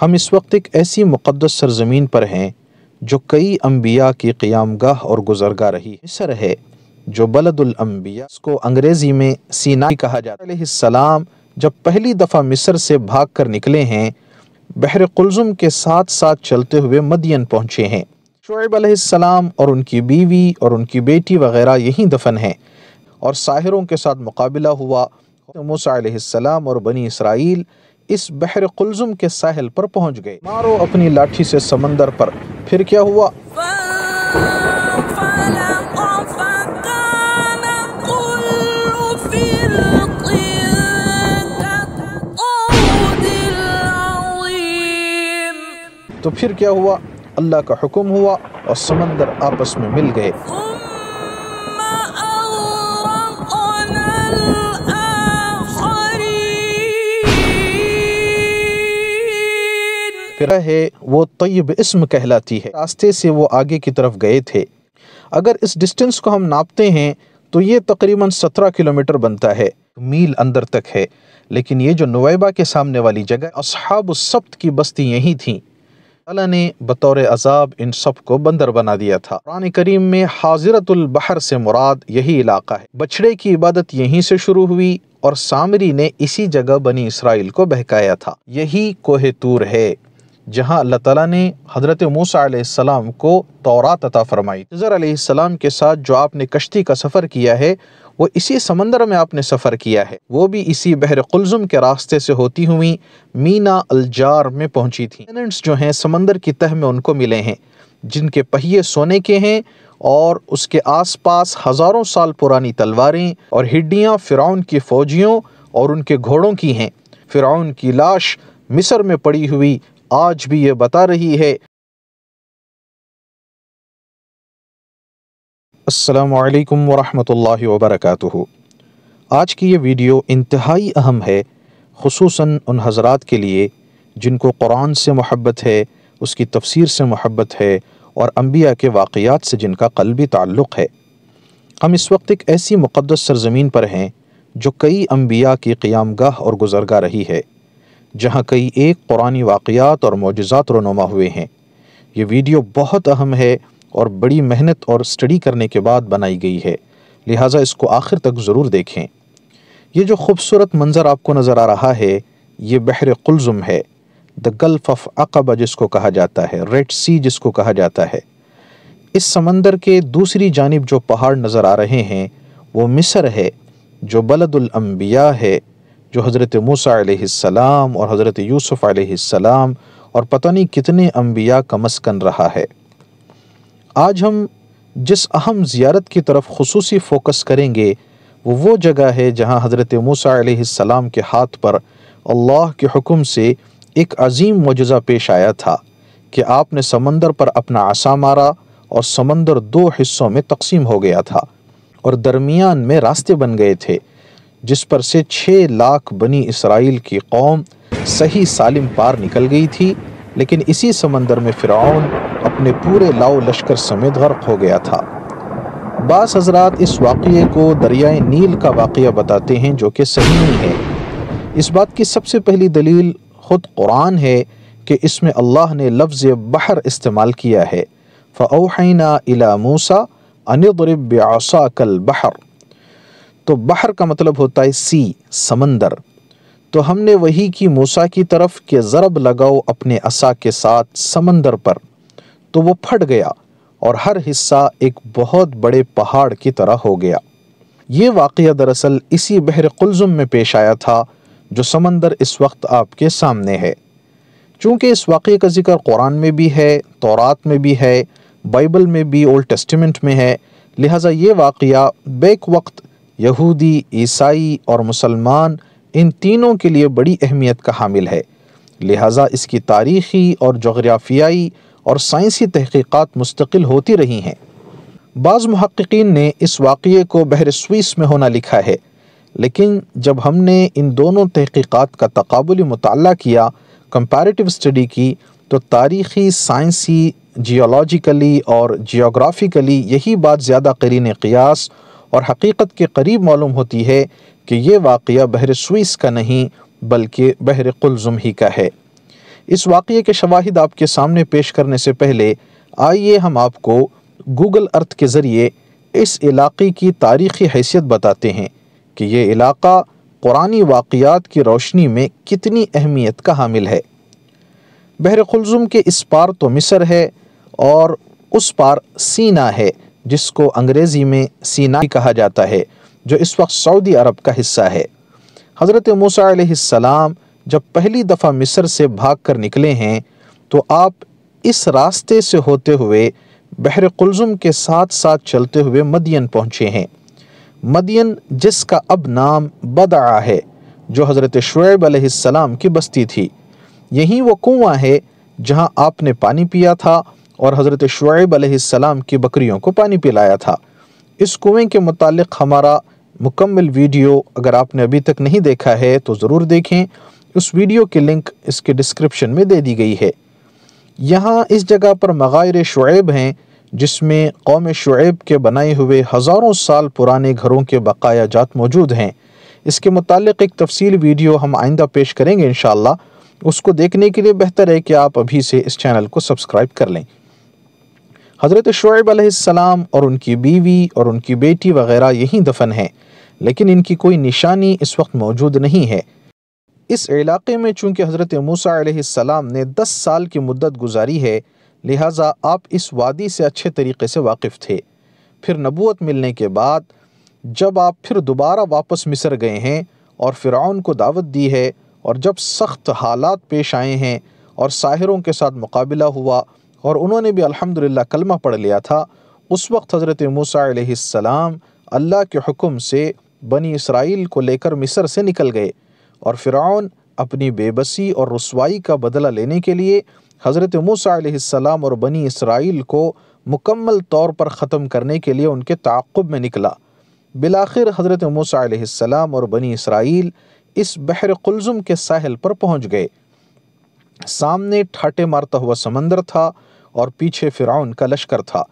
ہم اس وقت ایک ایسی مقدس سرزمین پر ہیں جو کئی انبیاء کی قیام گاہ اور گزرگاہ رہی۔ مصر ہے جو بلد الانبیاء، اس کو انگریزی میں سینائی کہا جاتا ہے۔ علیہ السلام جب پہلی دفعہ مصر سے بھاگ کر نکلے ہیں، بحر قلزم کے ساتھ ساتھ چلتے ہوئے مدین پہنچے ہیں۔ شعیب علیہ السلام اور ان کی بیوی اور ان کی بیٹی وغیرہ یہیں دفن ہیں، اور ساحروں کے ساتھ مقابلہ ہوا۔ موسیٰ علیہ السلام اور بنی اسرائیل اس بحر قلزم کے ساحل پر پہنچ گئے۔ مارو اپنی لاٹھی سے سمندر پر، پھر کیا ہوا؟ تو پھر کیا ہوا؟ اللہ کا حکم ہوا اور سمندر آپس میں مل گئے۔ پھر ہے وہ طیب اسم کہلاتی ہے، راستے سے وہ آگے کی طرف گئے تھے۔ اگر اس ڈسٹنس کو ہم ناپتے ہیں تو یہ تقریباً 17 کلومیٹر بنتا ہے، میل اندر تک ہے۔ لیکن یہ جو نویبہ کے سامنے والی جگہ، اصحاب السبت کی بستی یہی تھیں۔ اللہ نے بطور عذاب ان سب کو بندر بنا دیا تھا۔ قرآن کریم میں حاضرۃ البحر سے مراد یہی علاقہ ہے۔ بچھڑے کی عبادت یہیں سے شروع ہوئی اور سامری نے اسی جگہ بنی اسرائیل کو بہکایا تھا۔ یہی کوہ طور ہے جہاں اللہ تعالیٰ نے حضرت موسیٰ علیہ السلام کو تورات عطا فرمائی۔ خضر علیہ السلام کے ساتھ جو آپ نے کشتی کا سفر کیا ہے، وہ اسی سمندر میں آپ نے سفر کیا ہے، وہ بھی اسی بحر قلزم کے راستے سے ہوتی ہوئی مینا الجار میں پہنچی تھی۔ پلینٹس جو ہیں سمندر کی تہ میں ان کو ملے ہیں، جن کے پہیے سونے کے ہیں، اور اس کے آس پاس ہزاروں سال پرانی تلواریں اور ہڈیاں فرعون کی فوجیوں اور ان کے گھوڑوں کی ہیں۔ فرعون کی لاش مصر میں پڑی ہوئی آج بھی یہ بتا رہی ہے۔ السلام علیکم ورحمۃ اللہ وبرکاتہ۔ آج کی یہ ویڈیو انتہائی اہم ہے، خصوصاً ان حضرات کے لیے جن کو قرآن سے محبت ہے، اس کی تفسیر سے محبت ہے، اور انبیاء کے واقعات سے جن کا قلبی تعلق ہے۔ ہم اس وقت ایک ایسی مقدس سرزمین پر ہیں جو کئی انبیاء کی قیام گاہ اور گزرگاہ رہی ہے، جہاں کئی ایک قرآنی واقعات اور معجزات رونما ہوئے ہیں۔ یہ ویڈیو بہت اہم ہے اور بڑی محنت اور اسٹڈی کرنے کے بعد بنائی گئی ہے، لہٰذا اس کو آخر تک ضرور دیکھیں۔ یہ جو خوبصورت منظر آپ کو نظر آ رہا ہے، یہ بحر قلزم ہے، دا گلف آف عقبہ جس کو کہا جاتا ہے، ریڈ سی جس کو کہا جاتا ہے۔ اس سمندر کے دوسری جانب جو پہاڑ نظر آ رہے ہیں وہ مصر ہے، جو بلد الانبیاء ہے، جو حضرت موسیٰ علیہ السلام اور حضرت یوسف علیہ السلام اور پتہ نہیں کتنے انبیاء کا مسکن رہا ہے۔ آج ہم جس اہم زیارت کی طرف خصوصی فوکس کریں گے وہ جگہ ہے جہاں حضرت موسیٰ علیہ السلام کے ہاتھ پر اللہ کے حکم سے ایک عظیم معجزہ پیش آیا تھا کہ آپ نے سمندر پر اپنا عصا مارا اور سمندر 2 حصوں میں تقسیم ہو گیا تھا، اور درمیان میں راستے بن گئے تھے جس پر سے 6 لاکھ بنی اسرائیل کی قوم صحیح سالم پار نکل گئی تھی۔ لیکن اسی سمندر میں فرعون اپنے پورے لاؤ لشکر سمیت غرق ہو گیا تھا۔ بعض حضرات اس واقعے کو دریائے نیل کا واقعہ بتاتے ہیں، جو کہ صحیح نہیں ہے۔ اس بات کی سب سے پہلی دلیل خود قرآن ہے کہ اس میں اللہ نے لفظ بحر استعمال کیا ہے، فَأَوْحَيْنَا إِلَى مُوسَىٰ أَنِ اضْرِب بِعَصَاكَ الْبَحْرَ۔ تو بحر کا مطلب ہوتا ہے سی، سمندر۔ تو ہم نے وحی کی موسیٰ کی طرف کہ ضرب لگاؤ اپنے عصا کے ساتھ سمندر پر، تو وہ پھٹ گیا اور ہر حصہ ایک بہت بڑے پہاڑ کی طرح ہو گیا۔ یہ واقعہ دراصل اسی بحر قلزم میں پیش آیا تھا جو سمندر اس وقت آپ کے سامنے ہے۔ چونکہ اس واقعے کا ذکر قرآن میں بھی ہے، تورات میں بھی ہے، بائبل میں بھی، اولڈ ٹیسٹیمنٹ میں ہے، لہٰذا یہ واقعہ بیک وقت یہودی، عیسائی اور مسلمان ان تینوں کے لیے بڑی اہمیت کا حامل ہے، لہٰذا اس کی تاریخی اور جغرافیائی اور سائنسی تحقیقات مستقل ہوتی رہی ہیں۔ بعض محققین نے اس واقعے کو بحر سوئس میں ہونا لکھا ہے، لیکن جب ہم نے ان دونوں تحقیقات کا تقابلی مطالعہ کیا، کمپیریٹیو اسٹڈی کی، تو تاریخی، سائنسی، جیولوجیکلی اور جیوگرافیکلی یہی بات زیادہ قرین قیاس اور حقیقت کے قریب معلوم ہوتی ہے کہ یہ واقعہ بحر سوئس کا نہیں بلکہ بحر قلزم ہی کا ہے۔ اس واقعے کے شواہد آپ کے سامنے پیش کرنے سے پہلے آئیے ہم آپ کو گوگل ارتھ کے ذریعے اس علاقے کی تاریخی حیثیت بتاتے ہیں کہ یہ علاقہ قرآنی واقعات کی روشنی میں کتنی اہمیت کا حامل ہے۔ بحر قلزم کے اس پار تو مصر ہے اور اس پار سینا ہے، جس کو انگریزی میں سینائی کہا جاتا ہے، جو اس وقت سعودی عرب کا حصہ ہے۔ حضرت موسیٰ علیہ السلام جب پہلی دفعہ مصر سے بھاگ کر نکلے ہیں تو آپ اس راستے سے ہوتے ہوئے بحر قلزم کے ساتھ ساتھ چلتے ہوئے مدین پہنچے ہیں۔ مدین جس کا اب نام بدعا ہے، جو حضرت شعیب علیہ السلام کی بستی تھی۔ یہی وہ کنواں ہے جہاں آپ نے پانی پیا تھا اور حضرت شعیب علیہ السلام کی بکریوں کو پانی پلایا تھا۔ اس کنویں کے متعلق ہمارا مکمل ویڈیو اگر آپ نے ابھی تک نہیں دیکھا ہے تو ضرور دیکھیں، اس ویڈیو کی لنک اس کے ڈسکرپشن میں دے دی گئی ہے۔ یہاں اس جگہ پر مغائر شعیب ہیں، جس میں قوم شعیب کے بنائے ہوئے ہزاروں سال پرانے گھروں کے بقایا جات موجود ہیں۔ اس کے متعلق ایک تفصیل ویڈیو ہم آئندہ پیش کریں گے انشاءاللہ۔ اس کو دیکھنے کے لیے بہتر ہے کہ آپ ابھی سے اس چینل کو سبسکرائب کر لیں۔ حضرت شعیب علیہ السلام اور ان کی بیوی اور ان کی بیٹی وغیرہ یہیں دفن ہیں، لیکن ان کی کوئی نشانی اس وقت موجود نہیں ہے۔ اس علاقے میں چونکہ حضرت موسیٰ علیہ السلام نے 10 سال کی مدت گزاری ہے، لہٰذا آپ اس وادی سے اچھے طریقے سے واقف تھے۔ پھر نبوت ملنے کے بعد جب آپ پھر دوبارہ واپس مصر گئے ہیں اور فرعون کو دعوت دی ہے، اور جب سخت حالات پیش آئے ہیں اور ساحروں کے ساتھ مقابلہ ہوا اور انہوں نے بھی الحمدللہ کلمہ پڑھ لیا تھا، اس وقت حضرت موسیٰ علیہ السلام اللہ کے حکم سے بنی اسرائیل کو لے کر مصر سے نکل گئے، اور فرعون اپنی بے بسی اور رسوائی کا بدلہ لینے کے لیے حضرت موسیٰ علیہ السلام اور بنی اسرائیل کو مکمل طور پر ختم کرنے کے لیے ان کے تعاقب میں نکلا۔ بالآخر حضرت موسیٰ علیہ السلام اور بنی اسرائیل اس بحر قلزم کے ساحل پر پہنچ گئے۔ سامنے ٹھاٹے مارتا ہوا سمندر تھا اور پیچھے فرعون کا لشکر تھا،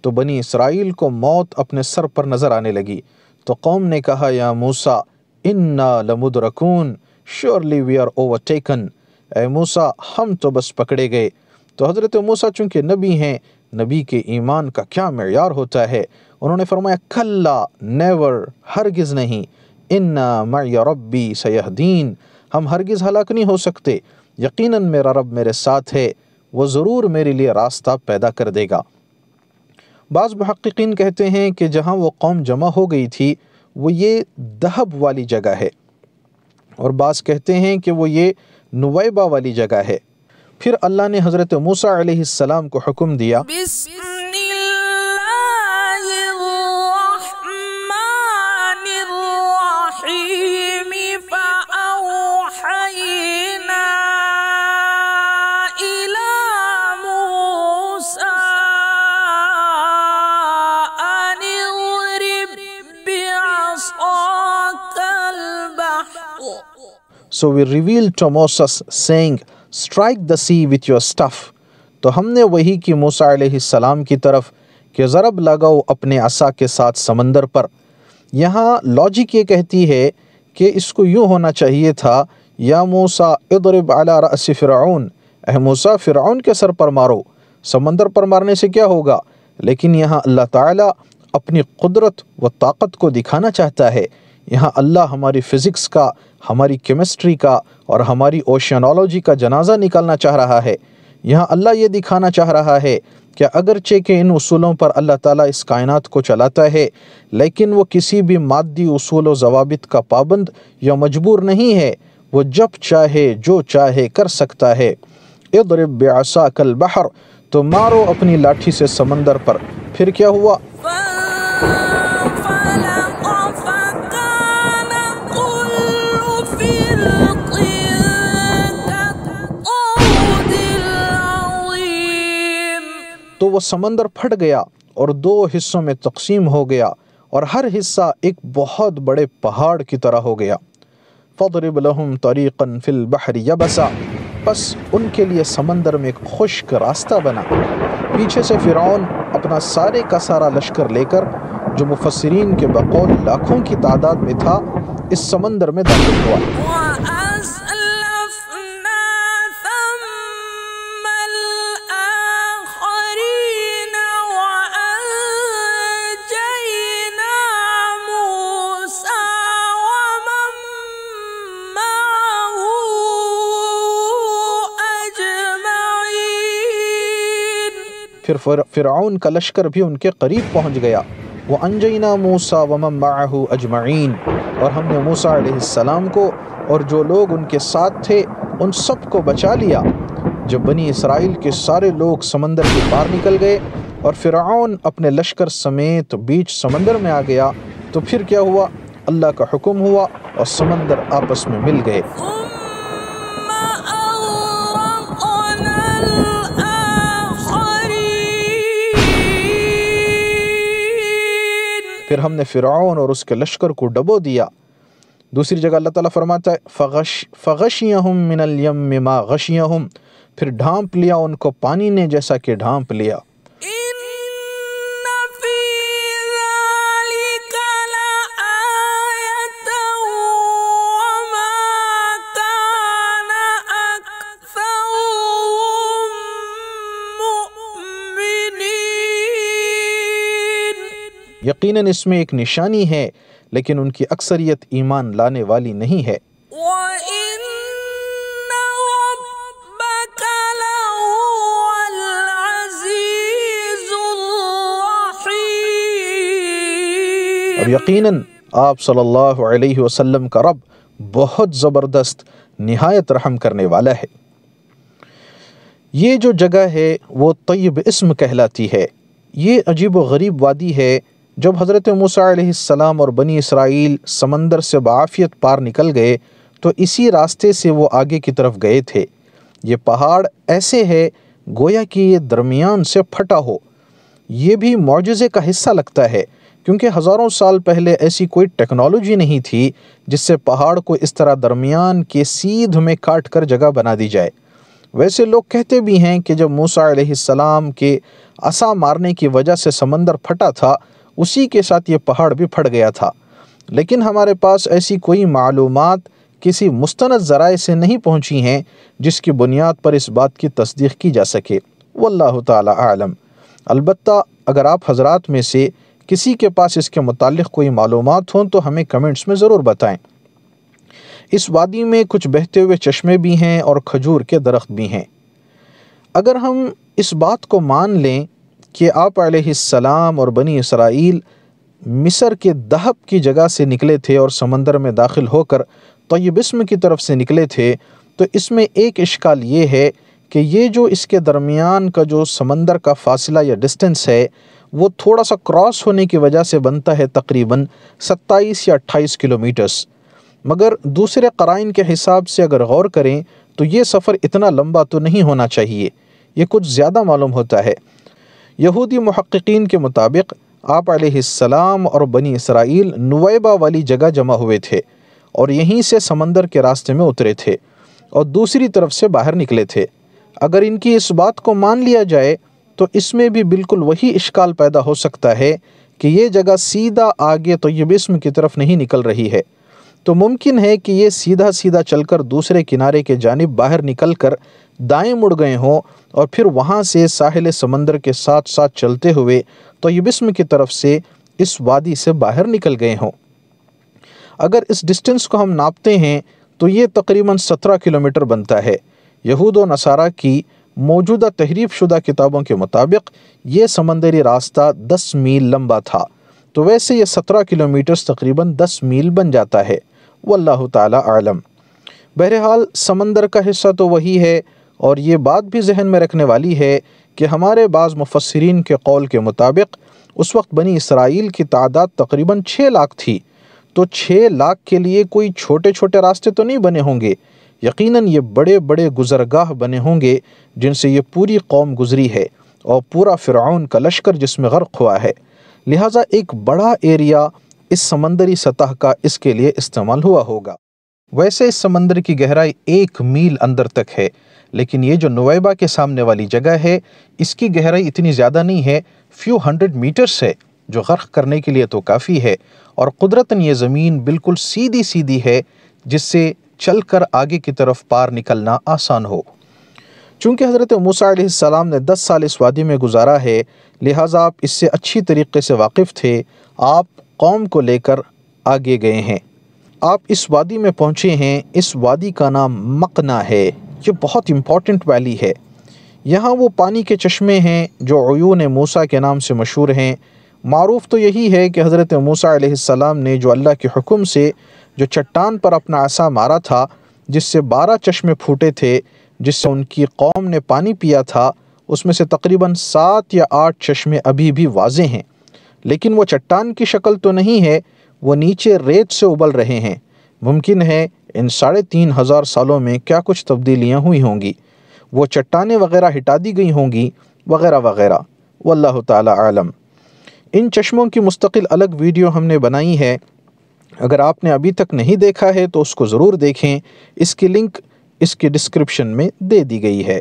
تو بنی اسرائیل کو موت اپنے سر پر نظر آنے لگی۔ تو قوم نے کہا، یا موسیٰ انا لمدرکون، surely we are overtaken، اے موسیٰ ہم تو بس پکڑے گئے۔ تو حضرت موسیٰ چونکہ نبی ہیں، نبی کے ایمان کا کیا معیار ہوتا ہے، انہوں نے فرمایا کلا، نیور، ہرگز نہیں، انا معی ربی سیہدین، ہم ہرگز ہلاک نہیں ہو سکتے، یقیناً میرا رب میرے ساتھ ہے، وہ ضرور میرے لیے راستہ پیدا کر دے گا۔ بعض محققین کہتے ہیں کہ جہاں وہ قوم جمع ہو گئی تھی وہ یہ دہب والی جگہ ہے، اور بعض کہتے ہیں کہ وہ یہ نویبہ والی جگہ ہے۔ پھر اللہ نے حضرت موسیٰ علیہ السلام کو حکم دیا، So we revealed to Moses saying, strike the sea with your staff۔ تو ہم نے وحی کی موسیٰ علیہ السلام کی طرف کہ ضرب لگاؤ اپنے عصا کے ساتھ سمندر پر۔ یہاں لاجک یہ کہتی ہے کہ اس کو یوں ہونا چاہیے تھا، یا موسیٰ اضرب علی رأس فرعون، اے موسیٰ فرعون کے سر پر مارو، سمندر پر مارنے سے کیا ہوگا؟ لیکن یہاں اللہ تعالیٰ اپنی قدرت و طاقت کو دکھانا چاہتا ہے۔ یہاں اللہ ہماری فزکس کا، ہماری کیمسٹری کا اور ہماری اوشینالوجی کا جنازہ نکالنا چاہ رہا ہے۔ یہاں اللہ یہ دکھانا چاہ رہا ہے کہ اگرچہ کہ ان اصولوں پر اللہ تعالیٰ اس کائنات کو چلاتا ہے، لیکن وہ کسی بھی مادی اصول و ضوابط کا پابند یا مجبور نہیں ہے، وہ جب چاہے جو چاہے کر سکتا ہے۔ اضرب بعصاک البحر، تو مارو اپنی لاٹھی سے سمندر پر۔ پھر کیا ہوا؟ تو وہ سمندر پھٹ گیا اور 2 حصوں میں تقسیم ہو گیا، اور ہر حصہ ایک بہت بڑے پہاڑ کی طرح ہو گیا۔ فَاضْرِبْ لَهُمْ طَرِيقًا فِي الْبَحْرِ يَبَسًا، پس ان کے لیے سمندر میں ایک خشک راستہ بنا۔ پیچھے سے فرعون اپنا سارے کا سارا لشکر لے کر، جو مفسرین کے بقول لاکھوں کی تعداد میں تھا، اس سمندر میں داخل ہوا۔ پھر فرعون کا لشکر بھی ان کے قریب پہنچ گیا۔ وَأَنْجَيْنَا مُوسَىٰ وَمَن مَّعَهُ أَجْمَعِينَ، اور ہم نے موسیٰ علیہ السلام کو اور جو لوگ ان کے ساتھ تھے ان سب کو بچا لیا۔ جب بنی اسرائیل کے سارے لوگ سمندر کے پار نکل گئے اور فرعون اپنے لشکر سمیت بیچ سمندر میں آ گیا تو پھر کیا ہوا؟ اللہ کا حکم ہوا اور سمندر آپس میں مل گئے۔ پھر ہم نے فرعون اور اس کے لشکر کو ڈبو دیا۔ دوسری جگہ اللہ تعالیٰ فرماتا ہے فَغَشِيَهُم مِّنَ الْيَمِّ مَا غَشِيَهُم، پھر ڈھانپ لیا ان کو پانی نے جیسا کہ ڈھانپ لیا۔ یقیناً اس میں ایک نشانی ہے، لیکن ان کی اکثریت ایمان لانے والی نہیں ہے۔ اور یقیناً آپ صلی اللہ علیہ وسلم کا رب بہت زبردست نہایت رحم کرنے والا ہے۔ یہ جو جگہ ہے وہ طیب اسم کہلاتی ہے۔ یہ عجیب و غریب وادی ہے۔ جب حضرت موسیٰ علیہ السلام اور بنی اسرائیل سمندر سے بعافیت پار نکل گئے تو اسی راستے سے وہ آگے کی طرف گئے تھے۔ یہ پہاڑ ایسے ہے گویا کہ یہ درمیان سے پھٹا ہو۔ یہ بھی معجزے کا حصہ لگتا ہے، کیونکہ ہزاروں سال پہلے ایسی کوئی ٹیکنالوجی نہیں تھی جس سے پہاڑ کو اس طرح درمیان کے سیدھ میں کاٹ کر جگہ بنا دی جائے۔ ویسے لوگ کہتے بھی ہیں کہ جب موسیٰ علیہ السلام کے عصا مارنے کی وجہ سے سمندر پھٹا تھا، اسی کے ساتھ یہ پہاڑ بھی پھٹ گیا تھا، لیکن ہمارے پاس ایسی کوئی معلومات کسی مستند ذرائع سے نہیں پہنچی ہیں جس کی بنیاد پر اس بات کی تصدیق کی جا سکے۔ واللہ تعالی اعلم۔ البتہ اگر آپ حضرات میں سے کسی کے پاس اس کے متعلق کوئی معلومات ہوں تو ہمیں کمنٹس میں ضرور بتائیں۔ اس وادی میں کچھ بہتے ہوئے چشمے بھی ہیں اور کھجور کے درخت بھی ہیں۔ اگر ہم اس بات کو مان لیں کہ آپ علیہ السلام اور بنی اسرائیل مصر کے دہب کی جگہ سے نکلے تھے اور سمندر میں داخل ہو کر طیب اسم کی طرف سے نکلے تھے، تو اس میں ایک اشکال یہ ہے کہ یہ جو اس کے درمیان کا جو سمندر کا فاصلہ یا ڈسٹنس ہے وہ تھوڑا سا کراس ہونے کی وجہ سے بنتا ہے تقریباً 27 یا 28 کلومیٹرز، مگر دوسرے قرائن کے حساب سے اگر غور کریں تو یہ سفر اتنا لمبا تو نہیں ہونا چاہیے، یہ کچھ زیادہ معلوم ہوتا ہے۔ یہودی محققین کے مطابق آپ علیہ السلام اور بنی اسرائیل نویبہ والی جگہ جمع ہوئے تھے اور یہیں سے سمندر کے راستے میں اترے تھے اور دوسری طرف سے باہر نکلے تھے۔ اگر ان کی اس بات کو مان لیا جائے تو اس میں بھی بالکل وہی اشکال پیدا ہو سکتا ہے کہ یہ جگہ سیدھا آگے طیب اسم کی طرف نہیں نکل رہی ہے، تو ممکن ہے کہ یہ سیدھا سیدھا چل کر دوسرے کنارے کے جانب باہر نکل کر دائیں مڑ گئے ہوں اور پھر وہاں سے ساحل سمندر کے ساتھ ساتھ چلتے ہوئے طیب اسم کی طرف سے اس وادی سے باہر نکل گئے ہوں۔ اگر اس ڈسٹنس کو ہم ناپتے ہیں تو یہ تقریباً 17 کلومیٹر بنتا ہے۔ یہود و نصارہ کی موجودہ تحریف شدہ کتابوں کے مطابق یہ سمندری راستہ 10 میل لمبا تھا، تو ویسے یہ 17 کلومیٹر تقریباً 10 میل بن جاتا ہے۔ واللہ تعالی اعلم۔ بہرحال سمندر کا حصہ تو وہی ہے، اور یہ بات بھی ذہن میں رکھنے والی ہے کہ ہمارے بعض مفسرین کے قول کے مطابق اس وقت بنی اسرائیل کی تعداد تقریباً 6 لاکھ تھی، تو 6 لاکھ کے لیے کوئی چھوٹے چھوٹے راستے تو نہیں بنے ہوں گے، یقیناً یہ بڑے بڑے گزرگاہ بنے ہوں گے جن سے یہ پوری قوم گزری ہے اور پورا فرعون کا لشکر جس میں غرق ہوا ہے، لہٰذا ایک بڑا ایریا اس سمندری سطح کا اس کے لیے استعمال ہوا ہوگا۔ ویسے اس سمندر کی گہرائی 1 میل اندر تک ہے، لیکن یہ جو نویبہ کے سامنے والی جگہ ہے اس کی گہرائی اتنی زیادہ نہیں ہے، فیو 100 میٹرز ہے، جو غرق کرنے کے لیے تو کافی ہے، اور قدرتاً یہ زمین بالکل سیدھی سیدھی ہے جس سے چل کر آگے کی طرف پار نکلنا آسان ہو۔ چونکہ حضرت موسیٰ علیہ السلام نے 10 سال اس وادی میں گزارا ہے، لہٰذا آپ اس سے اچھی طریقے سے واقف تھے، آپ قوم کو لے کر آگے گئے ہیں۔ آپ اس وادی میں پہنچے ہیں، اس وادی کا نام مقنا ہے، یہ بہت امپورٹنٹ ویلی ہے۔ یہاں وہ پانی کے چشمے ہیں جو عیون موسیٰ کے نام سے مشہور ہیں۔ معروف تو یہی ہے کہ حضرت موسیٰ علیہ السلام نے جو اللہ کے حکم سے جو چٹان پر اپنا عصا مارا تھا، جس سے 12 چشمے پھوٹے تھے، جس سے ان کی قوم نے پانی پیا تھا، اس میں سے تقریباً 7 یا 8 چشمے ابھی بھی واضح ہیں، لیکن وہ چٹان کی شکل تو نہیں ہے، وہ نیچے ریت سے ابل رہے ہیں۔ ممکن ہے ان 3500 سالوں میں کیا کچھ تبدیلیاں ہوئی ہوں گی، وہ چٹانیں وغیرہ ہٹا دی گئی ہوں گی وغیرہ وغیرہ، واللہ تعالی عالم۔ ان چشموں کی مستقل الگ ویڈیو ہم نے بنائی ہے، اگر آپ نے ابھی تک نہیں دیکھا ہے تو اس کو ضرور دیکھیں، اس کی لنک اس کی ڈسکرپشن میں دے دی گئی ہے۔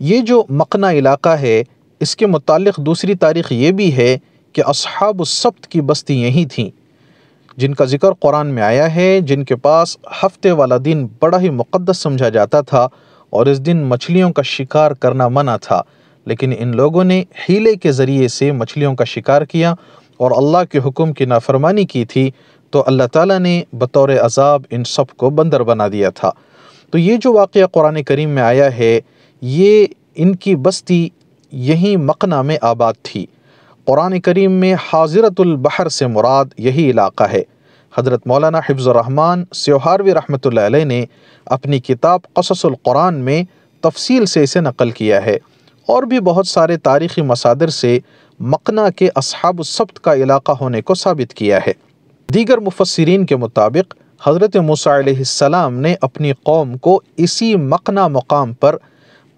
یہ جو مقنا علاقہ ہے، اس کے متعلق دوسری تاریخ یہ بھی ہے کہ اصحاب السبت کی بستی یہی تھیں، جن کا ذکر قرآن میں آیا ہے، جن کے پاس ہفتے والا دن بڑا ہی مقدس سمجھا جاتا تھا اور اس دن مچھلیوں کا شکار کرنا منع تھا، لیکن ان لوگوں نے حیلے کے ذریعے سے مچھلیوں کا شکار کیا اور اللہ کے حکم کی نافرمانی کی تھی، تو اللہ تعالیٰ نے بطور عذاب ان سب کو بندر بنا دیا تھا۔ تو یہ جو واقعہ قرآن کریم میں آیا ہے، یہ ان کی بستی یہیں مقنا میں آباد تھی۔ قرآن کریم میں حاضرۃ البحر سے مراد یہی علاقہ ہے۔ حضرت مولانا حفظ الرحمن سیوہاروی رحمۃ اللہ علیہ نے اپنی کتاب قصص القرآن میں تفصیل سے اسے نقل کیا ہے، اور بھی بہت سارے تاریخی مصادر سے مقنا کے اصحاب السبت کا علاقہ ہونے کو ثابت کیا ہے۔ دیگر مفسرین کے مطابق حضرت موسیٰ علیہ السلام نے اپنی قوم کو اسی مقنا مقام پر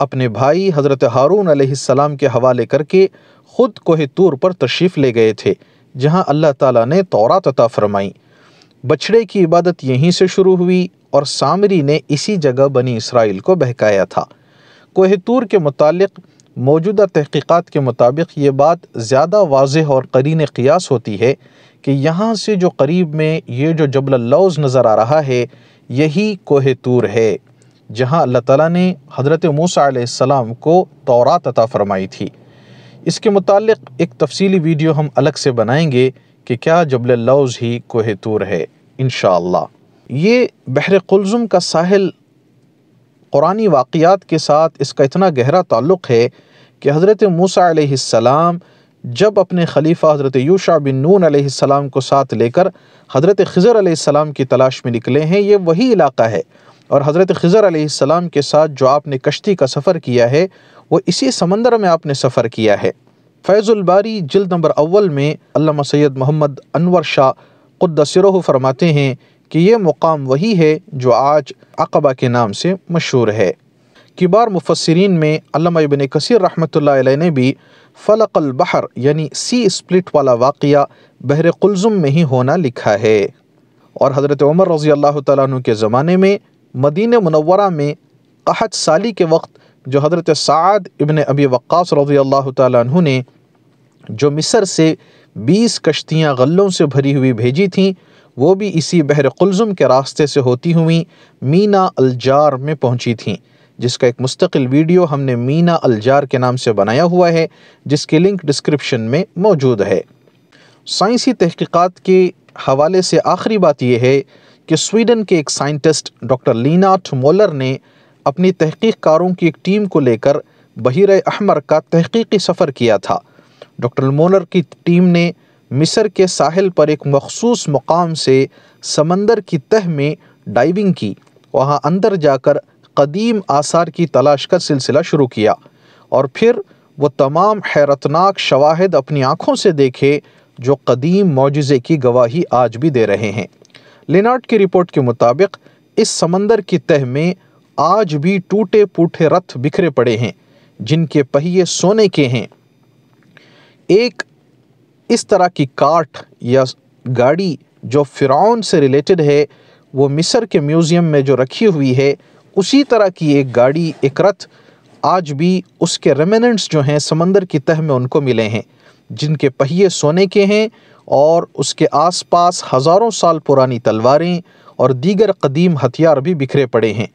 اپنے بھائی حضرت ہارون علیہ السلام کے حوالے کر کے خود کوہ طور پر تشریف لے گئے تھے، جہاں اللہ تعالیٰ نے تورات عطا فرمائی۔ بچھڑے کی عبادت یہیں سے شروع ہوئی اور سامری نے اسی جگہ بنی اسرائیل کو بہکایا تھا۔ کوہ طور کے متعلق موجودہ تحقیقات کے مطابق یہ بات زیادہ واضح اور قرین قیاس ہوتی ہے کہ یہاں سے جو قریب میں یہ جو جبل اللوز نظر آ رہا ہے، یہی کوہ طور ہے جہاں اللہ تعالیٰ نے حضرت موسیٰ علیہ السلام کو تورات عطا فرمائی تھی۔ اس کے متعلق ایک تفصیلی ویڈیو ہم الگ سے بنائیں گے کہ کیا جبل اللوز ہی کوہ طور ہے انشاءاللہ۔ یہ بحر قلزم کا ساحل قرآنی واقعات کے ساتھ اس کا اتنا گہرا تعلق ہے کہ حضرت موسیٰ علیہ السلام جب اپنے خلیفہ حضرت یوشع بن نون علیہ السلام کو ساتھ لے کر حضرت خضر علیہ السلام کی تلاش میں نکلے ہیں، یہ وہی علاقہ ہے، اور حضرت خضر علیہ السلام کے ساتھ جو آپ نے کشتی کا سفر کیا ہے، وہ اسی سمندر میں آپ نے سفر کیا ہے۔ فیض الباری جلد نمبر 1 میں علامہ سید محمد انور شاہ قدس سرہ فرماتے ہیں کہ یہ مقام وہی ہے جو آج عقبہ کے نام سے مشہور ہے۔ کبار مفسرین میں علامہ ابن کثیر رحمۃ اللہ علیہ نے بھی فلق البحر یعنی سی اسپلٹ والا واقعہ بحر قلزم میں ہی ہونا لکھا ہے، اور حضرت عمر رضی اللہ تعالیٰ عنہ کے زمانے میں مدینہ منورہ میں قحط سالی کے وقت جو حضرت سعد ابن ابی وقاص رضی اللہ تعالیٰ عنہ نے جو مصر سے 20 کشتیاں غلوں سے بھری ہوئی بھیجی تھیں، وہ بھی اسی بحر قلزم کے راستے سے ہوتی ہوئیں مینا الجار میں پہنچی تھیں، جس کا ایک مستقل ویڈیو ہم نے مینا الجار کے نام سے بنایا ہوا ہے، جس کی لنک ڈسکرپشن میں موجود ہے۔ سائنسی تحقیقات کے حوالے سے آخری بات یہ ہے کہ سویڈن کے ایک سائنٹسٹ ڈاکٹر لینارٹ مولر نے اپنی تحقیق کاروں کی ایک ٹیم کو لے کر بحیرہ احمر کا تحقیقی سفر کیا تھا۔ ڈاکٹر مولر کی ٹیم نے مصر کے ساحل پر ایک مخصوص مقام سے سمندر کی تہ میں ڈائیونگ کی، وہاں اندر جا کر قدیم آثار کی تلاش کا سلسلہ شروع کیا، اور پھر وہ تمام حیرتناک شواہد اپنی آنکھوں سے دیکھے جو قدیم معجزے کی گواہی آج بھی دے رہے ہیں۔ لینارٹ کی رپورٹ کے مطابق اس سمندر کی تہ میں آج بھی ٹوٹے پوٹے رتھ بکھرے پڑے ہیں جن کے پہیے سونے کے ہیں۔ ایک اس طرح کی کاٹ یا گاڑی جو فرعون سے ریلیٹڈ ہے، وہ مصر کے میوزیم میں جو رکھی ہوئی ہے، اسی طرح کی ایک گاڑی، ایک رتھ آج بھی اس کے ریمیننٹس جو ہیں سمندر کی تہ میں ان کو ملے ہیں، جن کے پہیے سونے کے ہیں، اور اس کے آس پاس ہزاروں سال پرانی تلواریں اور دیگر قدیم ہتھیار بھی بکھرے پڑے ہیں۔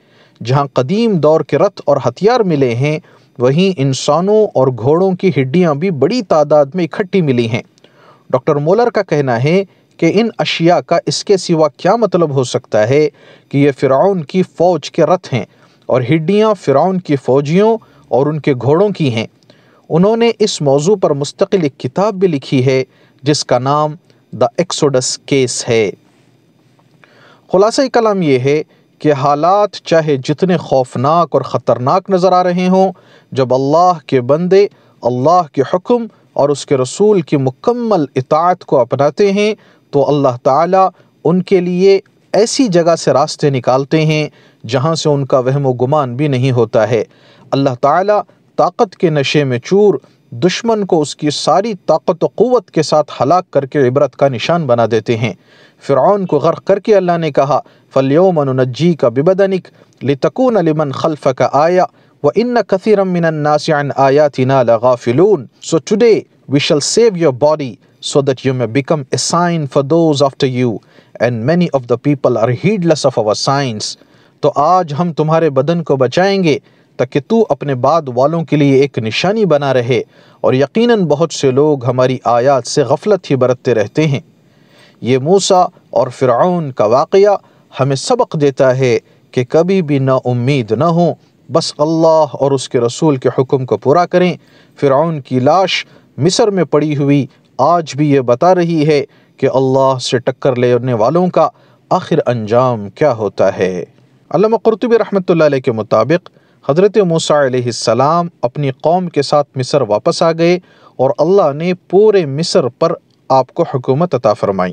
جہاں قدیم دور کے رتھ اور ہتھیار ملے ہیں، وہیں انسانوں اور گھوڑوں کی ہڈیاں بھی بڑی تعداد میں اکٹھی ملی ہیں۔ ڈاکٹر مولر کا کہنا ہے کہ ان اشیاء کا اس کے سوا کیا مطلب ہو سکتا ہے کہ یہ فرعون کی فوج کے رتھ ہیں، اور ہڈیاں فرعون کی فوجیوں اور ان کے گھوڑوں کی ہیں۔ انہوں نے اس موضوع پر مستقل ایک کتاب بھی لکھی ہے جس کا نام دا ایکسوڈس کیس ہے۔ خلاصہ کلام یہ ہے کہ حالات چاہے جتنے خوفناک اور خطرناک نظر آ رہے ہوں، جب اللہ کے بندے اللہ کے حکم اور اس کے رسول کی مکمل اطاعت کو اپناتے ہیں تو اللہ تعالیٰ ان کے لیے ایسی جگہ سے راستے نکالتے ہیں جہاں سے ان کا وہم و گمان بھی نہیں ہوتا ہے۔ اللہ تعالیٰ طاقت کے نشے میں چور دشمن کو اس کی ساری طاقت و قوت کے ساتھ ہلاک کر کے عبرت کا نشان بنا دیتے ہیں۔ فرعون کو غرق کر کے اللہ نے کہا فَالْيَوْمَ نُنَجِّيكَ بِبَدَنِكَ لِتَكُونَ لِمَنْ خَلْفَكَ آيَةً وَإِنَّ كَثِيرًا مِنَ النَّاسِ عَنْ آيَاتِنَا لَغَافِلُونَ. So today we shall save your body so that you may become a sign for those after you, and many of the people are heedless of our signs. تو آج ہم تمہارے بدن کو بچائیں گے تاکہ تو اپنے بعد والوں کے لیے ایک نشانی بنا رہے، اور یقیناً بہت سے لوگ ہماری آیات سے غفلت ہی برتتے رہتے ہیں۔ یہ موسیٰ اور فرعون کا واقعہ ہمیں سبق دیتا ہے کہ کبھی بھی نا امید نہ ہوں، بس اللہ اور اس کے رسول کے حکم کو پورا کریں۔ فرعون کی لاش مصر میں پڑی ہوئی آج بھی یہ بتا رہی ہے کہ اللہ سے ٹکر لینے والوں کا آخر انجام کیا ہوتا ہے۔ علامہ قرطبی رحمۃ اللہ علیہ کے مطابق حضرت موسیٰ علیہ السلام اپنی قوم کے ساتھ مصر واپس آ گئے اور اللہ نے پورے مصر پر آپ کو حکومت عطا فرمائی۔